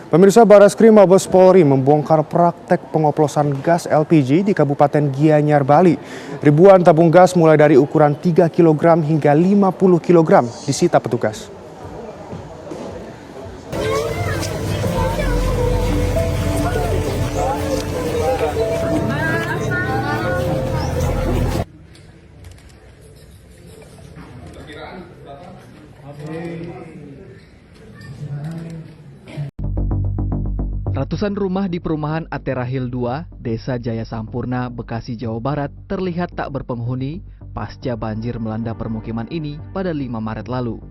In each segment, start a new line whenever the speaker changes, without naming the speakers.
Pemirsa, Bareskrim Mabes Polri membongkar praktek pengoplosan gas LPG di Kabupaten Gianyar, Bali. Ribuan tabung gas mulai dari ukuran 3 kg hingga 50 kg disita petugas.
Ratusan rumah di perumahan Atera Hill 2, Desa Jaya Sampurna, Bekasi, Jawa Barat terlihat tak berpenghuni pasca banjir melanda permukiman ini pada 5 Maret lalu.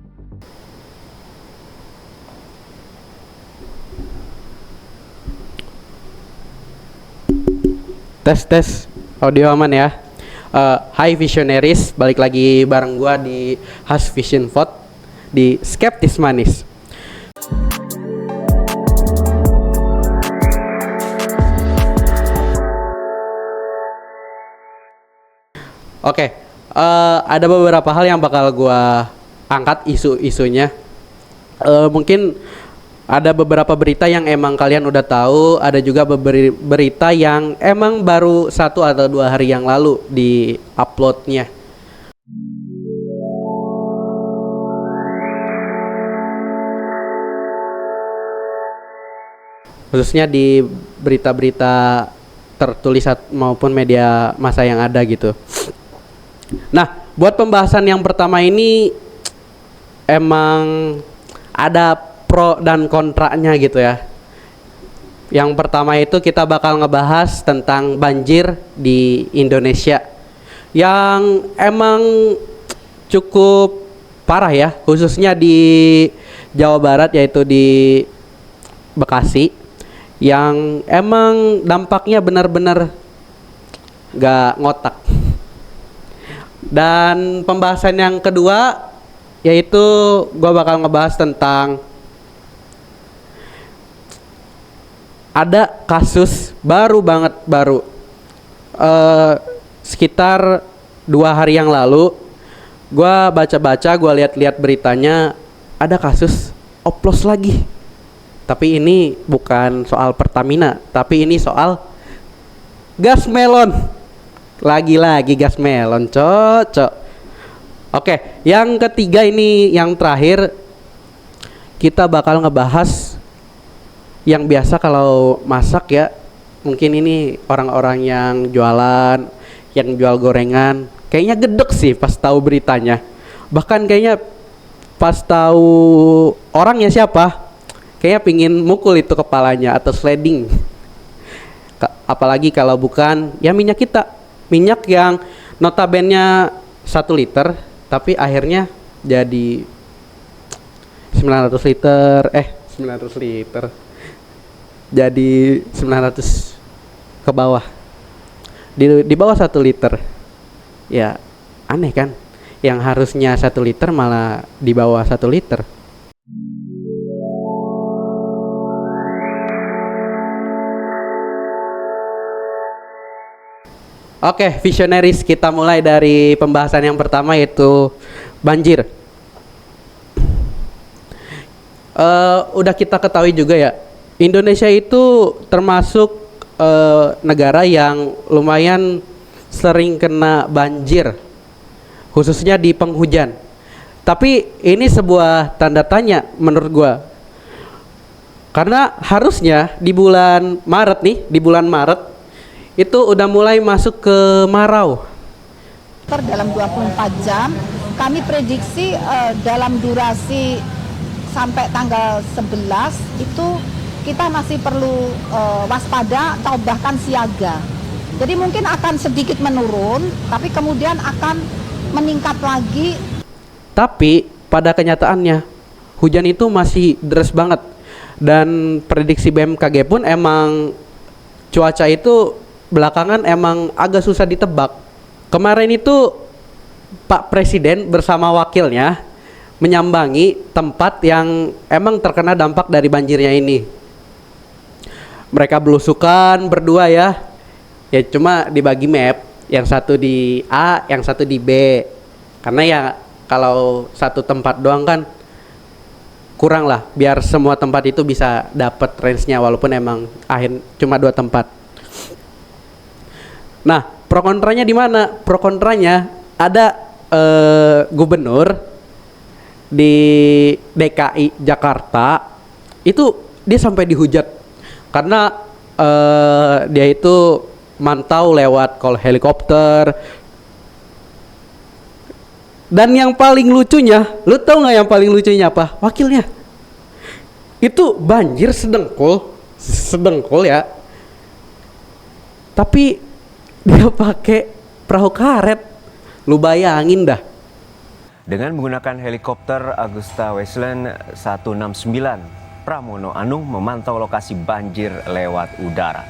Tes, audio aman ya. Hai Visionaries, balik lagi bareng gua di Has Vision Vote di Skeptis Manis. Oke, ada beberapa hal yang bakal gua angkat isu-isunya. Mungkin ada beberapa berita yang emang kalian udah tahu, ada juga berita yang emang baru 1 atau 2 hari yang lalu di uploadnya. Khususnya di berita-berita tertulis maupun media massa yang ada gitu. Nah, buat pembahasan yang pertama ini emang ada pro dan kontranya gitu ya. Yang pertama itu kita bakal ngebahas tentang banjir di Indonesia yang emang cukup parah ya, khususnya di Jawa Barat yaitu di Bekasi, yang emang dampaknya benar-benar gak ngotak. Dan pembahasan yang kedua yaitu gue bakal ngebahas tentang ada kasus baru sekitar 2 hari yang lalu gue baca-baca, gue lihat-lihat beritanya, ada kasus oplos lagi. Tapi ini bukan soal Pertamina, tapi ini soal gas melon. Lagi-lagi gas melon, cocok. Oke, yang ketiga ini yang terakhir, kita bakal ngebahas yang biasa kalau masak ya. Mungkin ini orang-orang yang jualan, yang jual gorengan, kayaknya gedek sih pas tahu beritanya. Bahkan kayaknya pas tahu orangnya siapa, kayaknya pingin mukul itu kepalanya atau sliding. Apalagi kalau bukan ya minyak kita. Minyak yang notabene 1 liter tapi akhirnya jadi 900 liter jadi 900 ke bawah, di bawah 1 liter. Ya aneh kan, yang harusnya 1 liter malah di bawah 1 liter. Oke, Visionaries, kita mulai dari pembahasan yang pertama yaitu banjir. Udah kita ketahui juga ya, Indonesia itu termasuk negara yang lumayan sering kena banjir, khususnya di penghujan. Tapi ini sebuah tanda tanya menurut gua, karena harusnya di bulan Maret itu udah mulai masuk ke marau.
Dalam 24 jam, kami prediksi dalam durasi sampai tanggal 11 itu kita masih perlu waspada atau bahkan siaga. Jadi mungkin akan sedikit menurun, tapi kemudian akan meningkat lagi.
Tapi pada kenyataannya hujan itu masih deras banget. Dan prediksi BMKG pun emang cuaca itu belakangan emang agak susah ditebak. Kemarin itu Pak Presiden bersama wakilnya menyambangi tempat yang emang terkena dampak dari banjirnya ini. Mereka belusukan berdua ya cuma dibagi map, yang satu di A, yang satu di B. Karena ya kalau satu tempat doang kan kurang lah, biar semua tempat itu bisa dapat range-nya walaupun emang cuma 2 tempat. Nah, pro kontranya di mana? Pro kontranya ada gubernur di DKI Jakarta itu dia sampai dihujat karena dia itu mantau lewat call helikopter. Dan yang paling lucunya, lu tahu nggak yang paling lucunya apa? Wakilnya itu banjir sedengkul ya, tapi dia pakai perahu karet. Lu bayangin dah.
Dengan menggunakan helikopter Agusta Westland 169, Pramono Anung memantau lokasi banjir lewat udara.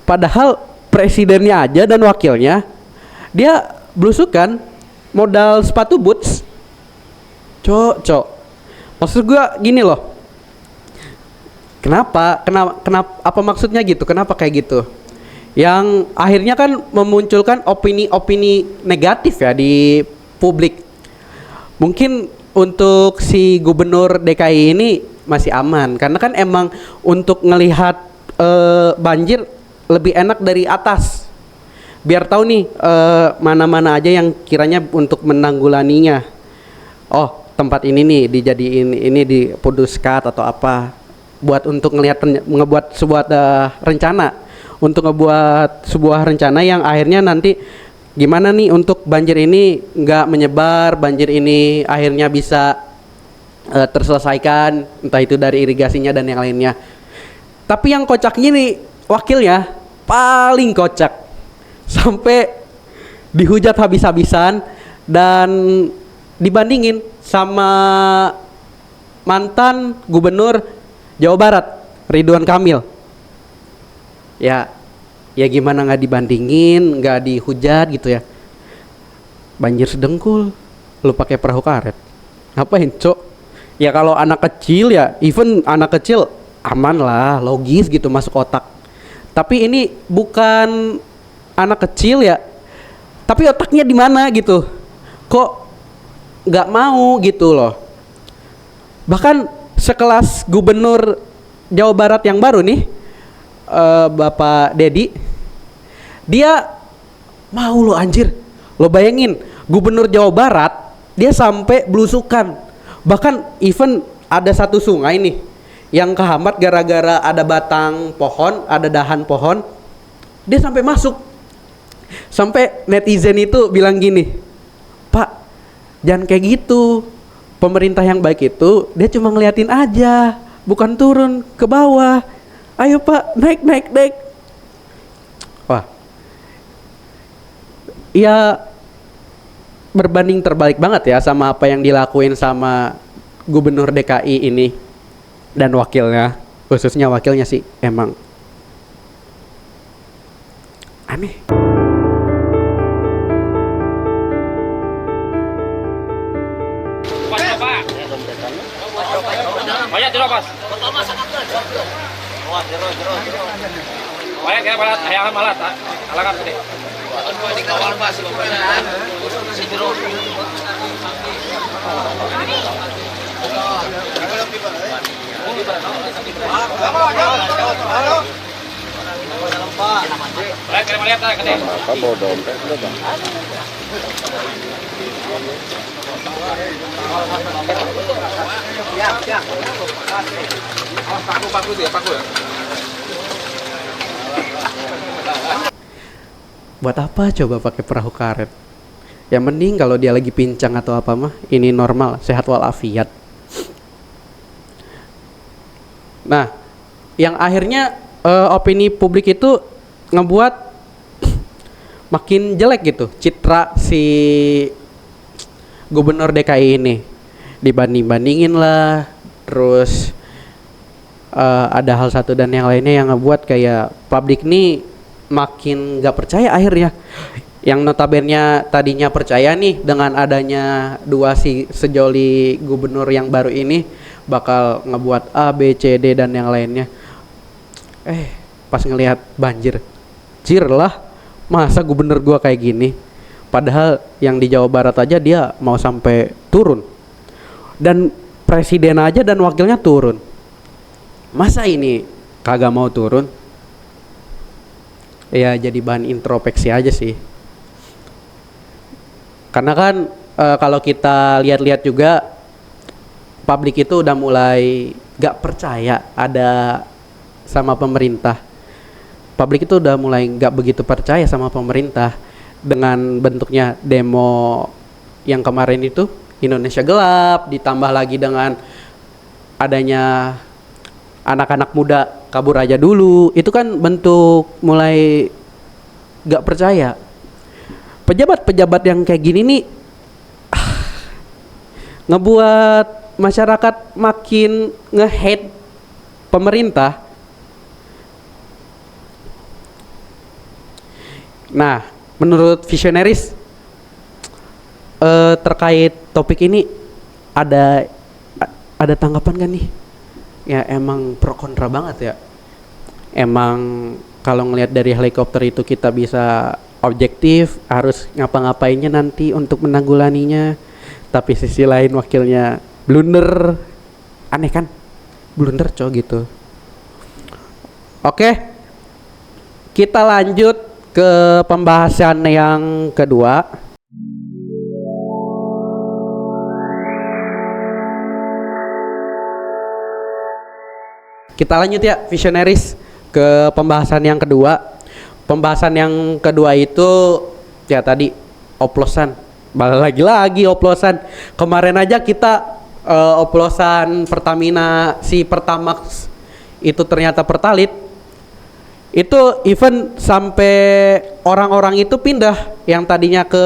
Padahal presidennya aja dan wakilnya dia belusukan modal sepatu boots. Cok. Maksud gua gini loh. Kenapa apa maksudnya gitu? Kenapa kayak gitu? Yang akhirnya kan memunculkan opini-opini negatif ya di publik. Mungkin untuk si gubernur DKI ini masih aman karena kan emang untuk ngelihat banjir lebih enak dari atas, biar tahu nih mana-mana aja yang kiranya untuk menanggulanginya. Oh, tempat ini nih dijadiin ini di Puduskat atau apa, buat untuk ngebuat sebuah rencana, untuk ngebuat sebuah rencana yang akhirnya nanti gimana nih untuk banjir ini nggak menyebar, banjir ini akhirnya bisa terselesaikan, entah itu dari irigasinya dan yang lainnya. Tapi yang kocaknya nih wakilnya paling kocak, sampai dihujat habis-habisan dan dibandingin sama mantan gubernur Jawa Barat Ridwan Kamil. Ya gimana nggak dibandingin, nggak dihujat gitu ya. Banjir sedengkul, lu pakai perahu karet, ngapain cok? Ya kalau anak kecil ya, even anak kecil aman lah, logis gitu masuk otak. Tapi ini bukan anak kecil ya, tapi otaknya di mana gitu? Kok nggak mau gitu loh? Bahkan sekelas gubernur Jawa Barat yang baru nih, Bapak Dedi, dia mau lo anjir. Lo bayangin, gubernur Jawa Barat dia sampai belusukan. Bahkan even ada satu sungai nih yang kehambat gara-gara ada batang pohon, ada dahan pohon, dia sampai masuk. Sampai netizen itu bilang gini, Pak, jangan kayak gitu. Pemerintah yang baik itu dia cuma ngeliatin aja, bukan turun ke bawah. Ayo Pak, naik. Wah, ya berbanding terbalik banget ya sama apa yang dilakuin sama gubernur DKI ini dan wakilnya, khususnya wakilnya sih emang aneh.
Banyak tidak pas? Banyak kira malat, ayam malat, alakan tadi. Di kawal pas, si jero. Banyak kira malat, tadi.
Apa bawa dompet berapa?
Siap. Paku ya.
Buat apa coba pakai perahu karet? Yang mending kalau dia lagi pincang atau apa mah, ini normal, sehat walafiat. Nah, yang akhirnya opini publik itu ngebuat makin jelek gitu citra si gubernur DKI ini, dibanding-bandingin lah, terus ada hal satu dan yang lainnya yang ngebuat kayak publik nih makin gak percaya akhirnya. Yang notabene tadinya percaya nih dengan adanya dua sejoli gubernur yang baru ini bakal ngebuat A, B, C, D dan yang lainnya. Pas ngelihat banjir, lah Masa gubernur gua kayak gini? Padahal yang di Jawa Barat aja dia mau sampai turun. Dan presiden aja dan wakilnya turun. Masa ini kagak mau turun? Ya jadi bahan introspeksi aja sih. Karena kan kalau kita lihat-lihat juga publik itu udah mulai gak percaya ada sama pemerintah. Publik itu udah mulai gak begitu percaya sama pemerintah dengan bentuknya demo yang kemarin itu Indonesia Gelap, ditambah lagi dengan adanya anak-anak muda kabur aja dulu. Itu kan bentuk mulai gak percaya. Pejabat-pejabat yang kayak gini nih ngebuat masyarakat makin nge-hate pemerintah. Nah, menurut visionaris terkait topik ini ada tanggapan gak nih? Ya emang pro kontra banget ya. Emang kalau ngelihat dari helikopter itu kita bisa objektif, harus ngapa-ngapainnya nanti untuk menanggulanginya. Tapi sisi lain wakilnya blunder. Aneh kan? Blunder cowok gitu. Oke. Kita lanjut ke pembahasan yang kedua. Kita lanjut ya visionaris ke pembahasan yang kedua. Pembahasan yang kedua itu ya tadi oplosan. Balik lagi oplosan. Kemarin aja kita oplosan Pertamina si Pertamax itu ternyata Pertalit. Itu even sampai orang-orang itu pindah yang tadinya ke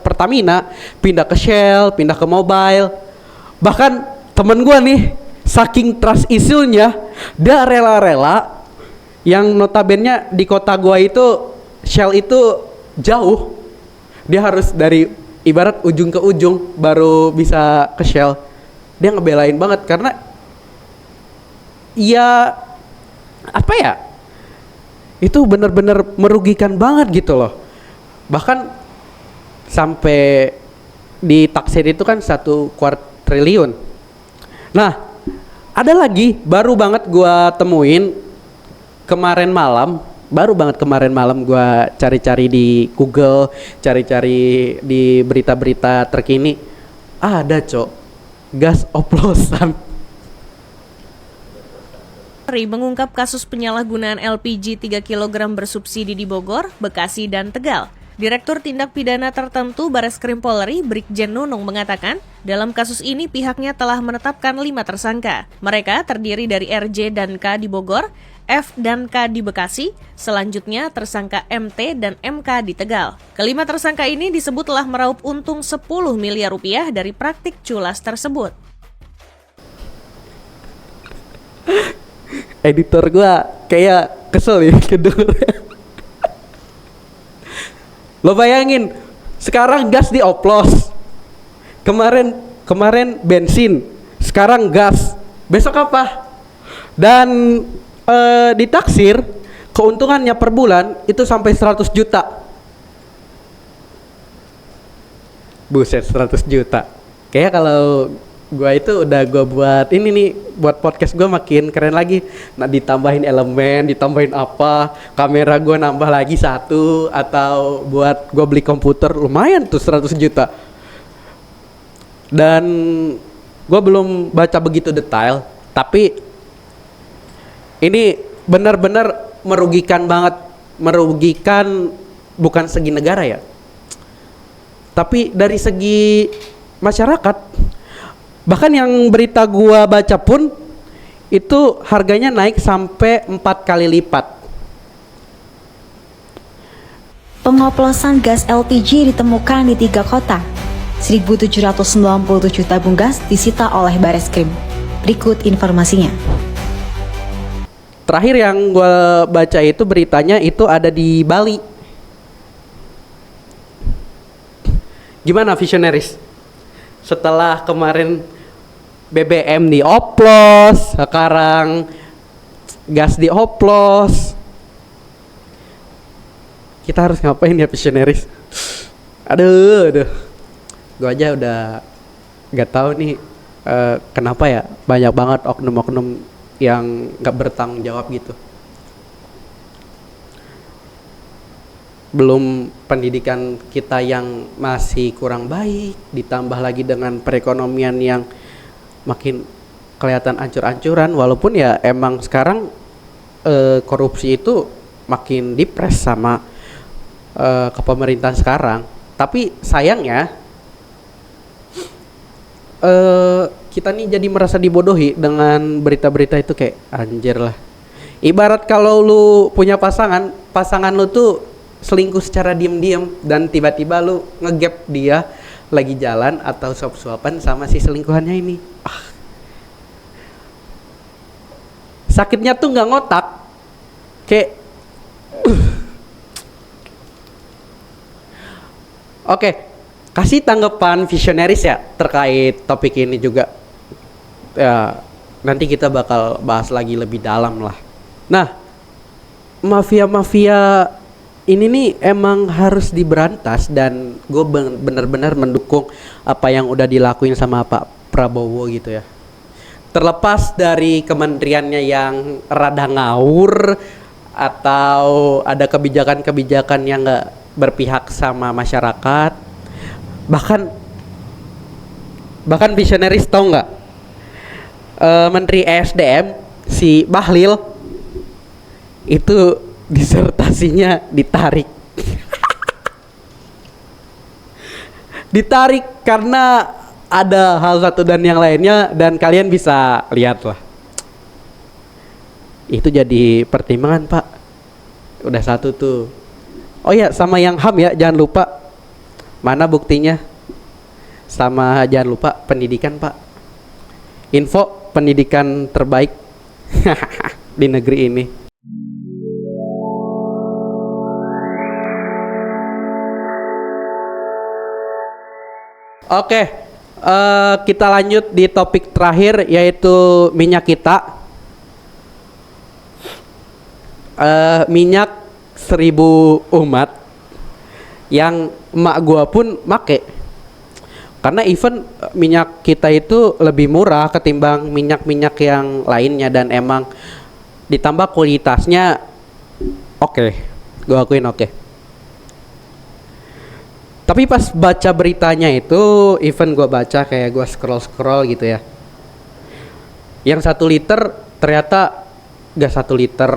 Pertamina, pindah ke Shell, pindah ke Mobile. Bahkan temen gua nih saking trust isunya, dia rela-rela yang notabene di kota gua itu Shell itu jauh. Dia harus dari ibarat ujung ke ujung baru bisa ke Shell. Dia ngebelain banget karena ya apa ya? Itu benar-benar merugikan banget gitu loh. Bahkan sampai ditaksir itu kan 1/4 triliun. Nah, ada lagi baru banget gua temuin kemarin malam, gua cari-cari di Google, cari-cari di berita-berita terkini. Ada, Cok. Gas oplosan.
Mengungkap kasus penyalahgunaan LPG 3 kg bersubsidi di Bogor, Bekasi, dan Tegal. Direktur Tindak Pidana Tertentu Bareskrim Polri, Brigjen Nunung mengatakan, dalam kasus ini pihaknya telah menetapkan 5 tersangka. Mereka terdiri dari RJ dan K di Bogor, F dan K di Bekasi, selanjutnya tersangka MT dan MK di Tegal. Kelima tersangka ini disebut telah meraup untung 10 miliar rupiah dari praktik culas tersebut.
Editor gua kayak kesel ya kedengeran. Lo bayangin, sekarang gas dioplos. Kemarin bensin, sekarang gas. Besok apa? Dan ditaksir keuntungannya per bulan itu sampai 100 juta. Buset, 100 juta. Kayak kalau gua itu udah gua buat ini nih, buat podcast gua makin keren lagi. Nah, ditambahin elemen, ditambahin apa, kamera gua nambah lagi 1, atau buat gua beli komputer, lumayan tuh 100 juta. Dan gua belum baca begitu detail, tapi ini benar-benar merugikan banget. Merugikan bukan segi negara ya, tapi dari segi masyarakat. Bahkan yang berita gua baca pun itu harganya naik sampai 4 kali lipat.
Pengoplosan gas LPG ditemukan di 3 kota. 1.797 tabung gas disita oleh Bareskrim. Berikut informasinya.
Terakhir yang gua baca itu beritanya itu ada di Bali. Gimana visionaris? Setelah kemarin BBM dioplos, sekarang gas dioplos. kita harus ngapain ya visionaris? Aduh. Gue aja udah gak tahu nih kenapa ya banyak banget oknum-oknum yang gak bertanggung jawab gitu. Belum pendidikan kita yang masih kurang baik, ditambah lagi dengan perekonomian yang makin kelihatan ancur-ancuran. Walaupun ya emang sekarang korupsi itu makin dipres sama kepemerintahan sekarang. Tapi sayangnya kita nih jadi merasa dibodohi dengan berita-berita itu, kayak anjir lah. Ibarat kalau lu punya pasangan lu tuh selingkuh secara diam-diam dan tiba-tiba lu ngegap dia lagi jalan atau suap-suapan sama si selingkuhannya ini. Sakitnya tuh nggak ngotak, kayak Oke, kasih tanggapan visionaris ya terkait topik ini juga. Ya, nanti kita bakal bahas lagi lebih dalam lah. Nah, mafia-mafia ini nih emang harus diberantas, dan gue benar-benar mendukung apa yang udah dilakuin sama Pak Prabowo gitu ya. Terlepas dari kementeriannya yang rada ngawur atau ada kebijakan-kebijakan yang nggak berpihak sama masyarakat, bahkan visionaris tau nggak, Menteri ESDM si Bahlil itu disertasinya ditarik. Ditarik karena ada hal satu dan yang lainnya, dan kalian bisa lihat lah. Itu jadi pertimbangan, Pak. Udah satu tuh. Oh ya, sama yang HAM ya, jangan lupa. Mana buktinya? Sama jangan lupa pendidikan, Pak. Info pendidikan terbaik di negeri ini. Oke, kita lanjut di topik terakhir, yaitu minyak kita. Minyak 1000 umat yang emak gua pun make. Karena even minyak kita itu lebih murah ketimbang minyak-minyak yang lainnya, dan emang ditambah kualitasnya oke. Gua akuin oke. Tapi pas baca beritanya itu, even gue baca kayak gue scroll gitu ya, yang 1 liter ternyata gak 1 liter,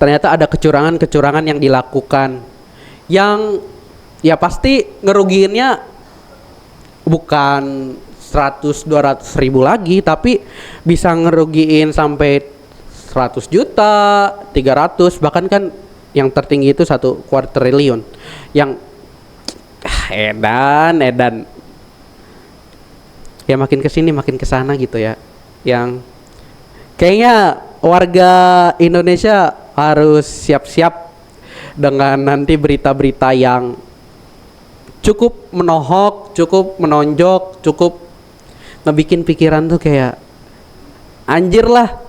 ternyata ada kecurangan yang dilakukan, yang ya pasti ngerugiinnya bukan 100-200 ribu lagi, tapi bisa ngerugiin sampai 100 juta, 300, bahkan kan yang tertinggi itu 1 kuadriliun. Yang edan ya, makin kesini makin kesana gitu ya. Yang kayaknya warga Indonesia harus siap-siap dengan nanti berita-berita yang cukup menohok, cukup menonjok, cukup ngebikin pikiran tuh kayak anjir lah.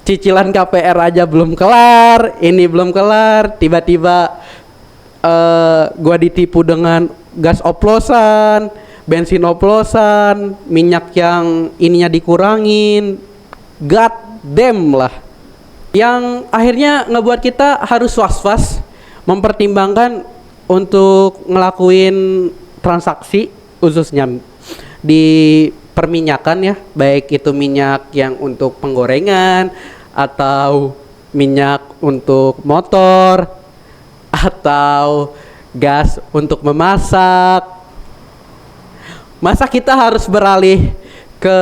Cicilan KPR aja belum kelar, ini belum kelar, tiba-tiba gua ditipu dengan gas oplosan, bensin oplosan, minyak yang ininya dikurangin. God damn lah. Yang akhirnya ngebuat kita harus was-was mempertimbangkan untuk ngelakuin transaksi, khususnya di perminyakan ya, baik itu minyak yang untuk penggorengan atau minyak untuk motor atau gas untuk memasak. Masa kita harus beralih ke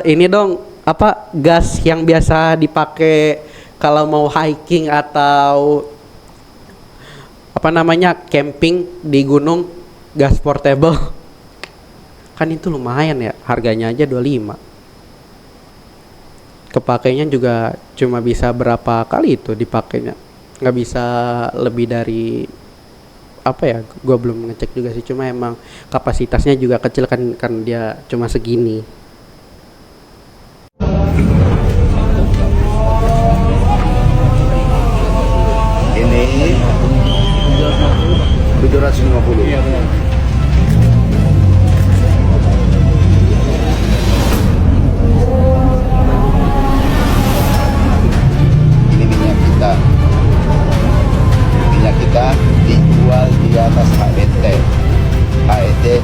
ini dong, apa, gas yang biasa dipakai kalau mau hiking atau apa namanya, camping di gunung, gas portable. Kan itu lumayan ya, harganya aja 25. Kepakainya juga cuma bisa berapa kali itu dipakainya, nggak bisa lebih dari apa ya, gua belum ngecek juga sih, cuma emang kapasitasnya juga kecil kan dia cuma segini.
Ini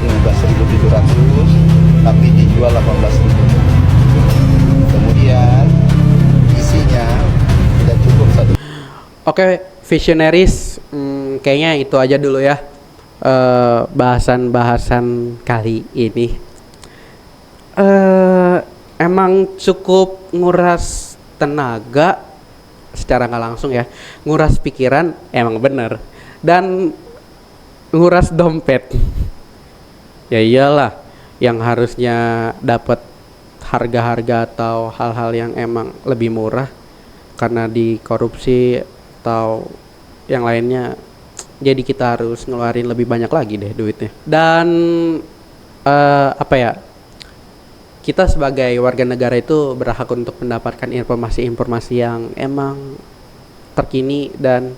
15.700 tapi dijual 18.000. Kemudian isinya tidak cukup satu.
Oke, visionaries, kayaknya itu aja dulu ya bahasan-bahasan kali ini. Emang cukup nguras tenaga secara nggak langsung ya, nguras pikiran emang bener, dan nguras dompet. Ya iyalah, yang harusnya dapat harga-harga atau hal-hal yang emang lebih murah karena dikorupsi atau yang lainnya, jadi kita harus ngeluarin lebih banyak lagi deh duitnya. Dan apa ya, kita sebagai warga negara itu berhak untuk mendapatkan informasi-informasi yang emang terkini, dan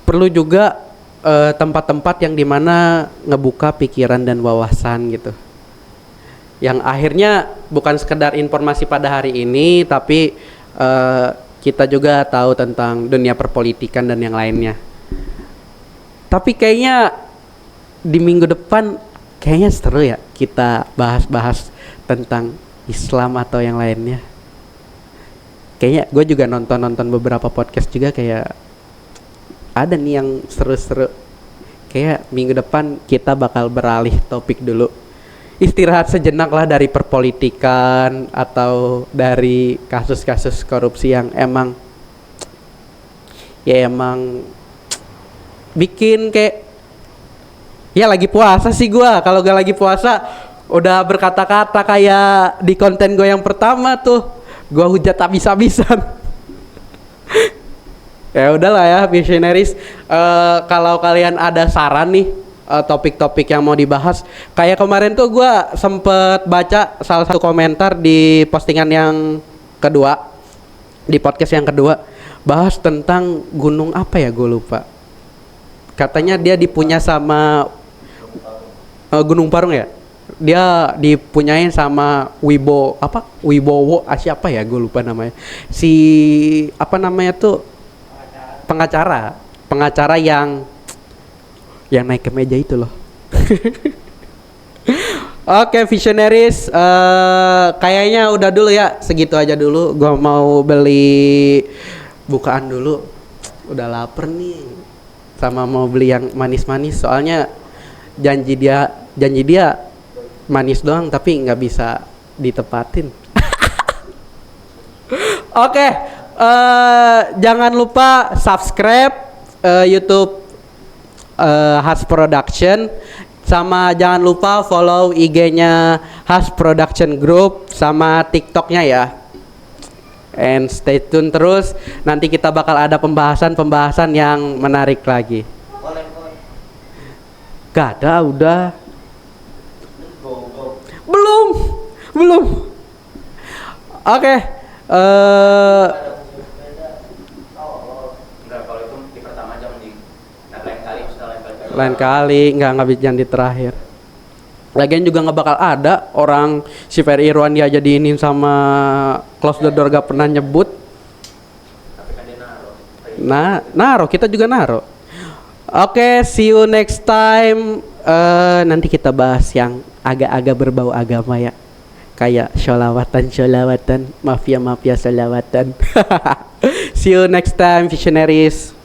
perlu juga tempat-tempat yang dimana ngebuka pikiran dan wawasan gitu, yang akhirnya bukan sekedar informasi pada hari ini, tapi kita juga tahu tentang dunia perpolitikan dan yang lainnya. Tapi kayaknya di minggu depan kayaknya seru ya kita bahas-bahas tentang Islam atau yang lainnya. Kayaknya gue juga nonton beberapa podcast juga, kayak ada nih yang seru-seru. Kayak minggu depan kita bakal beralih topik dulu, istirahat sejenak lah dari perpolitikan atau dari kasus-kasus korupsi yang emang bikin kayak, ya lagi puasa sih gua. Kalau gak lagi puasa udah berkata-kata kayak di konten gue yang pertama tuh, gua hujat habis-habisan. Ya udahlah ya visionaries, kalau kalian ada saran nih topik-topik yang mau dibahas, kayak kemarin tuh gue sempet baca salah satu komentar di postingan yang kedua, di podcast yang kedua, bahas tentang gunung apa ya, gue lupa. Katanya dia dipunya sama Gunung Parung ya, dia dipunyain sama Wibowo siapa ya, gue lupa namanya, si apa namanya tuh, pengacara yang naik ke meja itu loh. Oke, visionaries, kayaknya udah dulu ya, segitu aja dulu. Gua mau beli bukaan dulu, udah lapar nih, sama mau beli yang manis-manis. Soalnya janji dia manis doang, tapi nggak bisa ditepatin. Oke, jangan lupa subscribe YouTube Has Production, sama jangan lupa follow IG-nya Has Production Group sama TikTok-nya ya. And stay tune terus, nanti kita bakal ada pembahasan yang menarik lagi. Gak ada, udah. Belum. Oke. Lain kali nggak jangan di terakhir. Lagian juga nggak bakal ada orang si Ferry Irwan dia jadiin sama close the door gak pernah nyebut. Nah, kita juga naro. Oke, see you next time. Nanti kita bahas yang agak-agak berbau agama ya, kayak sholawatan, mafia sholawatan. See you next time, visionaries.